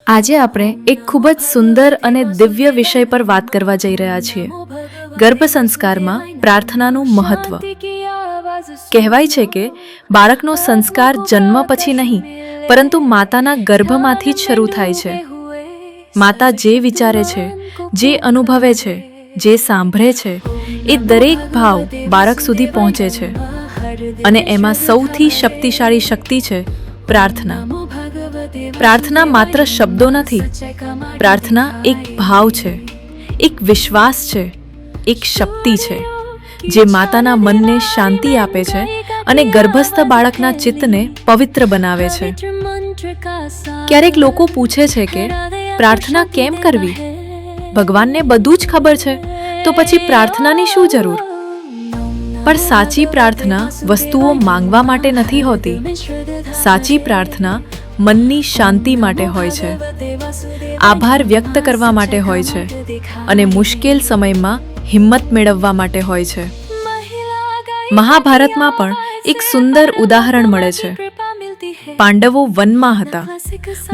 આજે આપણે એક ખૂબ જ સુંદર અને દિવ્ય વિષય પર વાત કરવા જઈ રહ્યા છીએ. ગર્ભ સંસ્કારમાં પ્રાર્થનાનું મહત્વ. કહેવાય છે કે બાળકનો સંસ્કાર જન્મ પછી નહીં, પરંતુ માતાના ગર્ભમાંથી જ શરૂ થાય છે. માતા જે વિચારે છે, જે અનુભવે છે, જે સાંભળે છે, એ દરેક ભાવ બાળક સુધી પહોંચે છે. અને એમાં સૌથી શક્તિશાળી શક્તિ છે પ્રાર્થના. પ્રાર્થના માત્ર શબ્દો નથી. પ્રાર્થના એક ભાવ છે, એક વિશ્વાસ છે, એક શક્તિ છે જે માતાના મનને શાંતિ આપે છે અને ગર્ભસ્થ બાળકના ચિત્તને પવિત્ર બનાવે છે. ક્યારેક લોકો પૂછે છે કે પ્રાર્થના કેમ કરવી? ભગવાનને બધું જ ખબર છે, તો પછી પ્રાર્થનાની શું જરૂર? પણ સાચી પ્રાર્થના વસ્તુઓ માંગવા માટે નથી હોતી. સાચી પ્રાર્થના મનની શાંતિ માટે હોય છે, આભાર વ્યક્ત કરવા માટે હોય છે અને મુશ્કેલ સમયમાં હિંમત મેળવવા માટે હોય છે. મહાભારતમાં પણ એક સુંદર ઉદાહરણ મળે છે. પાંડવો વનમાં હતા,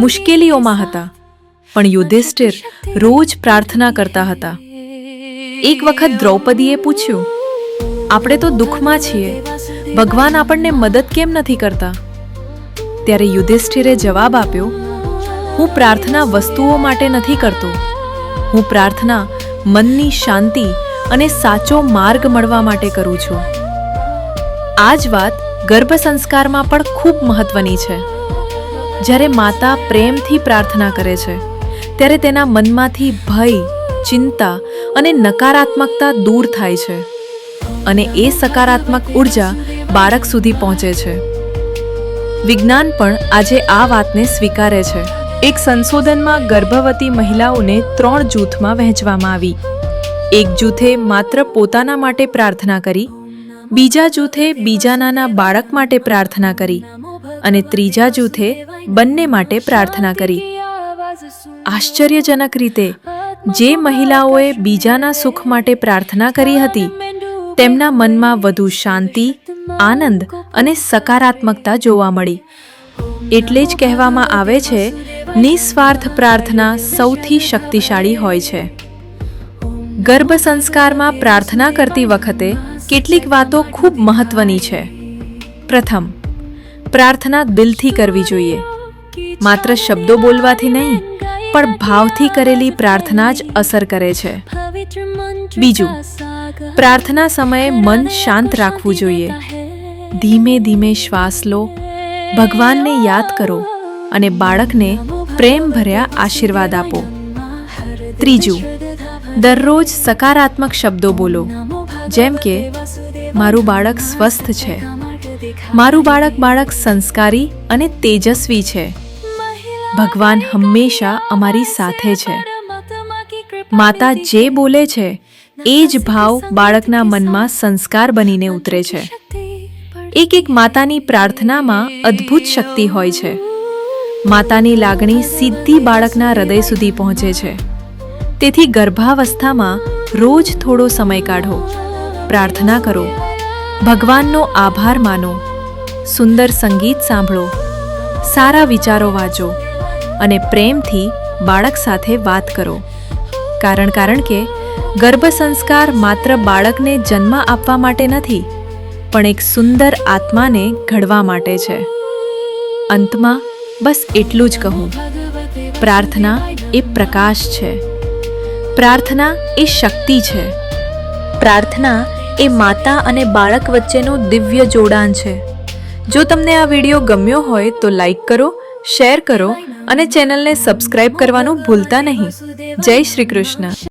મુશ્કેલીઓમાં હતા, પણ યુધિષ્ઠિર રોજ પ્રાર્થના કરતા હતા. એક વખત દ્રૌપદીએ પૂછ્યું, આપણે તો દુઃખમાં છીએ, ભગવાન આપણને મદદ કેમ નથી કરતા? ત્યારે યુધિષ્ઠિરે જવાબ આપ્યો, હું પ્રાર્થના વસ્તુઓ માટે નથી કરતો. હું પ્રાર્થના મનની શાંતિ અને સાચો માર્ગ મળવા માટે કરું છું. આ જ વાત ગર્ભ સંસ્કારમાં પણ ખૂબ મહત્વની છે. જ્યારે માતા પ્રેમથી પ્રાર્થના કરે છે, ત્યારે તેના મનમાંથી ભય, ચિંતા અને નકારાત્મકતા દૂર થાય છે અને એ સકારાત્મક ઉર્જા બાળક સુધી પહોંચે છે. વિજ્ઞાન પણ આજે આ વાતને સ્વીકારે છે. એક સંશોધનમાં ગર્ભવતી મહિલાઓને 3 જૂથમાં વહેંચવામાં આવી. એક જૂથે માત્ર પોતાના માટે પ્રાર્થના કરી, બીજા જૂથે બીજા નાના બાળક માટે પ્રાર્થના કરી અને ત્રીજા જૂથે બંને માટે પ્રાર્થના કરી. આશ્ચર્યજનક રીતે, જે મહિલાઓએ બીજાના સુખ માટે પ્રાર્થના કરી હતી, તેમના મનમાં વધુ શાંતિ, આનંદ અને સકારાત્મકતા જોવા મળી. એટલે જ કહેવામાં આવે છે, નિસ્વાર્થ પ્રાર્થના સૌથી શક્તિશાળી હોય છે. ગર્ભ સંસ્કારમાં પ્રાર્થના કરતી વખતે કેટલીક વાતો ખૂબ મહત્વની છે. પ્રથમ, પ્રાર્થના દિલથી કરવી જોઈએ. માત્ર શબ્દો બોલવાથી નહીં, પણ ભાવથી કરેલી પ્રાર્થના જ અસર કરે છે. બીજું, પ્રાર્થના સમયે મન શાંત રાખવું જોઈએ. ધીમે ધીમે શ્વાસ લો, ભગવાનને યાદ કરો અને બાળકને પ્રેમ ભર્યા આશીર્વાદ આપો. ત્રીજું, દરરોજ સકારાત્મક શબ્દો બોલો, જેમ કે મારું બાળક સ્વસ્થ છે, મારું બાળક સંસ્કારી અને તેજસ્વી છે, ભગવાન હંમેશા અમારી સાથે છે. માતા જે બોલે છે એ જ ભાવ બાળકના મનમાં સંસ્કાર બનીને ઉતરે છે. એક માતાની પ્રાર્થનામાં અદ્ભુત શક્તિ હોય છે. માતાની લાગણી સીધી બાળકના હૃદય સુધી પહોંચે છે. તેથી ગર્ભાવસ્થામાં રોજ થોડો સમય કાઢો, પ્રાર્થના કરો, ભગવાનનો આભાર માનો, સુંદર સંગીત સાંભળો, સારા વિચારો વાંચો અને પ્રેમથી બાળક સાથે વાત કરો. કારણ કે ગર્ભ સંસ્કાર માત્ર બાળકને જન્મ આપવા માટે નથી, પણ એક સુંદર આત્માને ઘડવા માટે છે. અંતમાં બસ એટલું જ કહું, પ્રાર્થના એ પ્રકાશ છે, પ્રાર્થના એ શક્તિ છે, પ્રાર્થના એ માતા અને બાળક વચ્ચેનું દિવ્ય જોડાણ છે. જો તમને આ વિડીયો ગમ્યો હોય તો લાઈક કરો, શેર કરો અને ચેનલને સબસ્ક્રાઇબ કરવાનું ભૂલતા નહીં. જય શ્રી કૃષ્ણ.